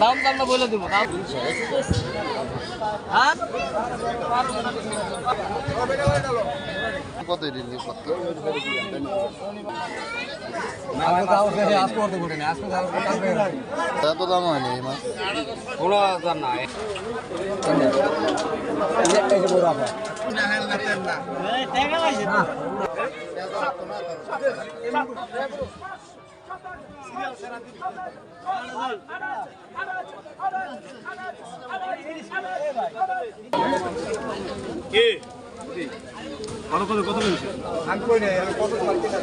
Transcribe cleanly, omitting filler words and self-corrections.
দাম দাম না বলে দেবো দাম হ্যাঁ কত দিলি কত এত দাম হয়নি এই মাছ 16,000 না কত কত কত নিয়েছে আমি কই নাই আমি কত মারতে না